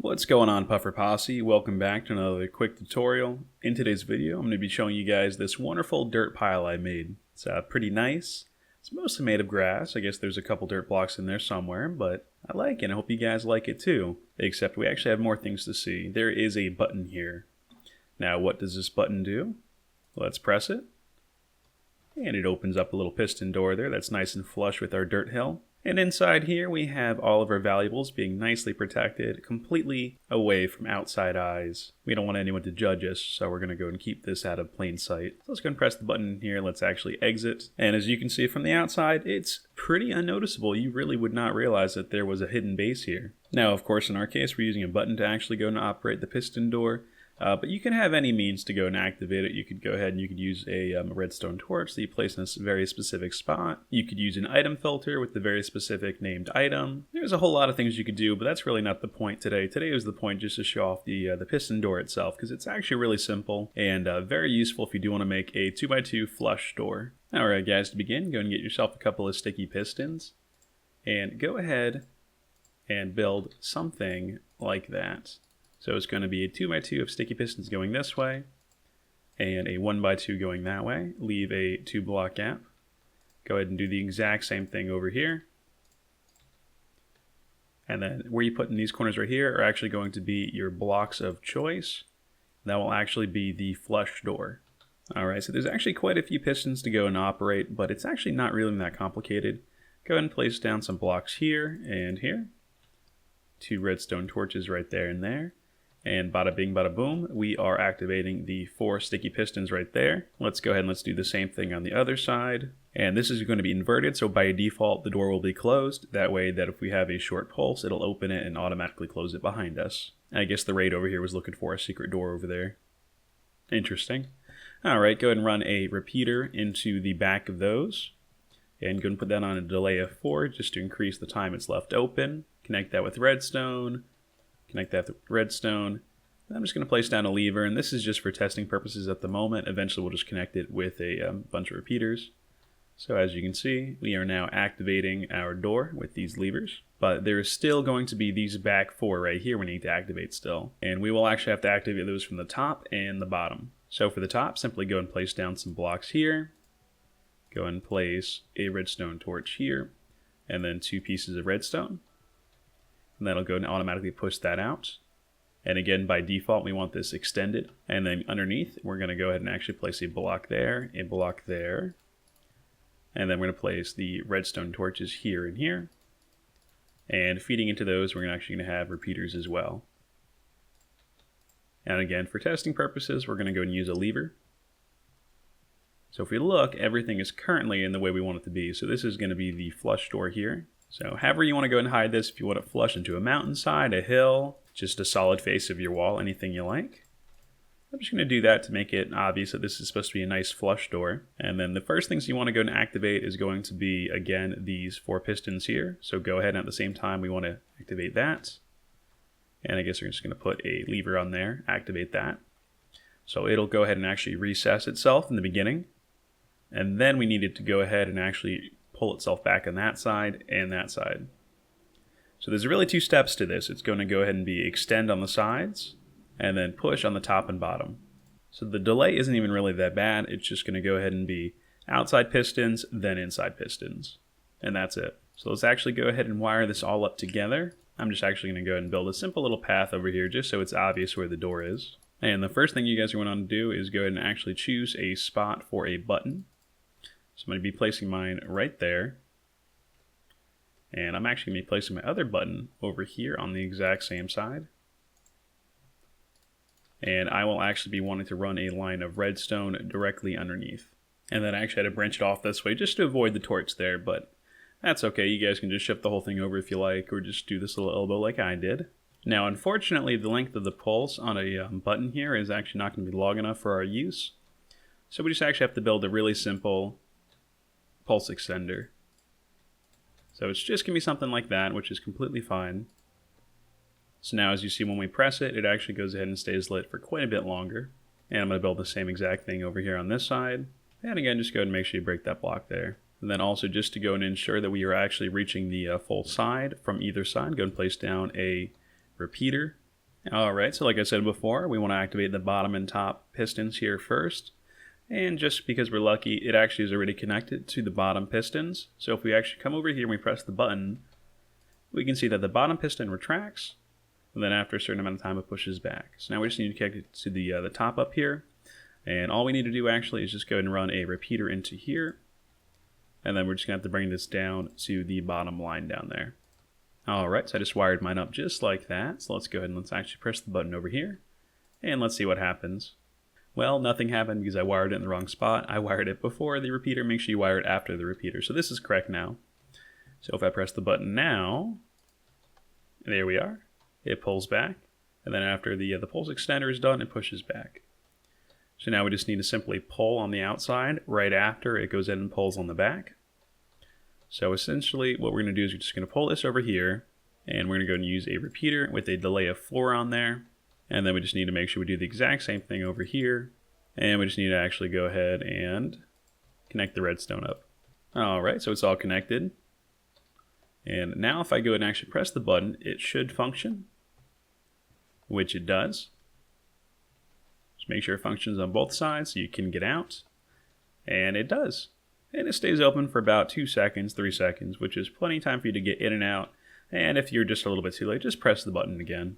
What's going on, Puffer Posse? Welcome back to another quick tutorial. In today's video, I'm going to be showing you guys this wonderful dirt pile I made. It's pretty nice. It's mostly made of grass. I guess there's a couple dirt blocks in there somewhere, but I like it. I hope you guys like it too. Except we actually have more things to see. There is a button here. Now, what does this button do? Let's press it. And it opens up a little piston door there that's nice and flush with our dirt hill. And inside here we have all of our valuables being nicely protected, completely away from outside eyes. We don't want anyone to judge us, so we're going to go and keep this out of plain sight. So let's go and press the button here. Let's actually exit. And as you can see from the outside, it's pretty unnoticeable. You really would not realize that there was a hidden base here. Now, of course, in our case, we're using a button to actually go and operate the piston door. But you can have any means to go and activate it. You could go ahead and you could use a redstone torch that you place in a very specific spot. You could use an item filter with the very specific named item. There's a whole lot of things you could do, but that's really not the point today. Today is the point just to show off the piston door itself, because it's actually really simple and very useful if you do want to make a 2x2 flush door. Alright guys, to begin, go and get yourself a couple of sticky pistons and go ahead and build something like that. So it's going to be a 2x2 of sticky pistons going this way, and a 1x2 going that way. Leave a 2-block gap. Go ahead and do the exact same thing over here. And then where you put in these corners right here are actually going to be your blocks of choice. That will actually be the flush door. Alright, so there's actually quite a few pistons to go and operate, but it's actually not really that complicated. Go ahead and place down some blocks here and here. 2 redstone torches right there and there. And bada bing bada boom, we are activating the 4 sticky pistons right there. Let's go ahead and let's do the same thing on the other side. And this is going to be inverted, so by default the door will be closed. That way that if we have a short pulse, it'll open it and automatically close it behind us. I guess the raid over here was looking for a secret door over there. Interesting. Alright, go ahead and run a repeater into the back of those. And go and put that on a delay of 4 just to increase the time it's left open. Connect that with redstone. Connect that with redstone. And I'm just going to place down a lever, and this is just for testing purposes at the moment. Eventually we'll just connect it with a bunch of repeaters. So as you can see, we are now activating our door with these levers. But there is still going to be these back 4 right here we need to activate still. And we will actually have to activate those from the top and the bottom. So for the top, simply go and place down some blocks here. Go and place a redstone torch here. And then 2 pieces of redstone. And that'll go and automatically push that out. And again, by default, we want this extended. And then underneath, we're going to go ahead and actually place a block there, a block there. And then we're going to place the redstone torches here and here. And feeding into those, we're actually going to have repeaters as well. And again, for testing purposes, we're going to go and use a lever. So if we look, everything is currently in the way we want it to be. So this is going to be the flush door here. So however you want to go and hide this, if you want it flush into a mountainside, a hill, just a solid face of your wall, anything you like. I'm just going to do that to make it obvious that this is supposed to be a nice flush door. And then the first things you want to go and activate is going to be, again, these 4 pistons here. So go ahead and at the same time we want to activate that. And I guess we're just going to put a lever on there, activate that. So it'll go ahead and actually recess itself in the beginning. And then we need it to go ahead and actually pull itself back on that side and that side. So there's really 2 steps to this. It's going to go ahead and be extend on the sides and then push on the top and bottom. So the delay isn't even really that bad. It's just going to go ahead and be outside pistons, then inside pistons. And that's it. So let's actually go ahead and wire this all up together. I'm just actually going to go ahead and build a simple little path over here just so it's obvious where the door is. And the first thing you guys are going to want to do is go ahead and actually choose a spot for a button. So I'm going to be placing mine right there. And I'm actually going to be placing my other button over here on the exact same side. And I will actually be wanting to run a line of redstone directly underneath. And then I actually had to branch it off this way just to avoid the torch there, but that's okay. You guys can just shift the whole thing over if you like, or just do this little elbow like I did. Now, unfortunately, the length of the pulse on a button here is actually not going to be long enough for our use. So we just actually have to build a really simple pulse extender. So it's just going to be something like that, which is completely fine. So now as you see when we press it, it actually goes ahead and stays lit for quite a bit longer. And I'm going to build the same exact thing over here on this side. And again, just go ahead and make sure you break that block there. And then also just to go and ensure that we are actually reaching the full side from either side, go and place down a repeater Alright, so like I said before, we want to activate the bottom and top pistons here first. And just because we're lucky, it actually is already connected to the bottom pistons. So if we actually come over here and we press the button, we can see that the bottom piston retracts, and then after a certain amount of time it pushes back. So now we just need to connect it to the top up here. And all we need to do actually is just go ahead and run a repeater into here. And then we're just going to have to bring this down to the bottom line down there. Alright, so I just wired mine up just like that. So let's go ahead and let's actually press the button over here. And let's see what happens. Well, nothing happened because I wired it in the wrong spot. I wired it before the repeater. Make sure you wire it after the repeater. So this is correct now. So if I press the button now, there we are. It pulls back. And then after the pulse extender is done, it pushes back. So now we just need to simply pull on the outside right after it goes in and pulls on the back. So essentially what we're going to do is we're just going to pull this over here, and we're going to go and use a repeater with a delay of 4 on there. And then we just need to make sure we do the exact same thing over here. And we just need to actually go ahead and connect the redstone up. Alright, so it's all connected. And now if I go ahead and actually press the button, it should function, which it does. Just make sure it functions on both sides so you can get out. And it does. And it stays open for about 2 seconds, 3 seconds, which is plenty of time for you to get in and out. And if you're just a little bit too late, just press the button again.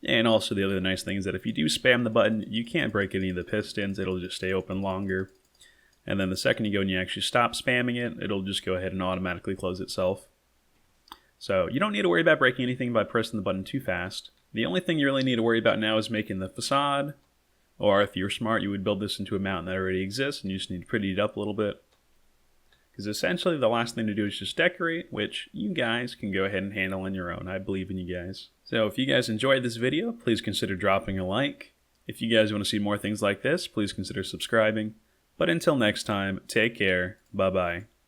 And also the other nice thing is that if you do spam the button, you can't break any of the pistons. It'll just stay open longer. And then the second you go and you actually stop spamming it, it'll just go ahead and automatically close itself. So you don't need to worry about breaking anything by pressing the button too fast. The only thing you really need to worry about now is making the facade. Or if you're smart, you would build this into a mountain that already exists and you just need to pretty it up a little bit. Because essentially the last thing to do is just decorate, which you guys can go ahead and handle on your own. I believe in you guys. So if you guys enjoyed this video, please consider dropping a like. If you guys want to see more things like this, please consider subscribing. But until next time, take care. Bye-bye.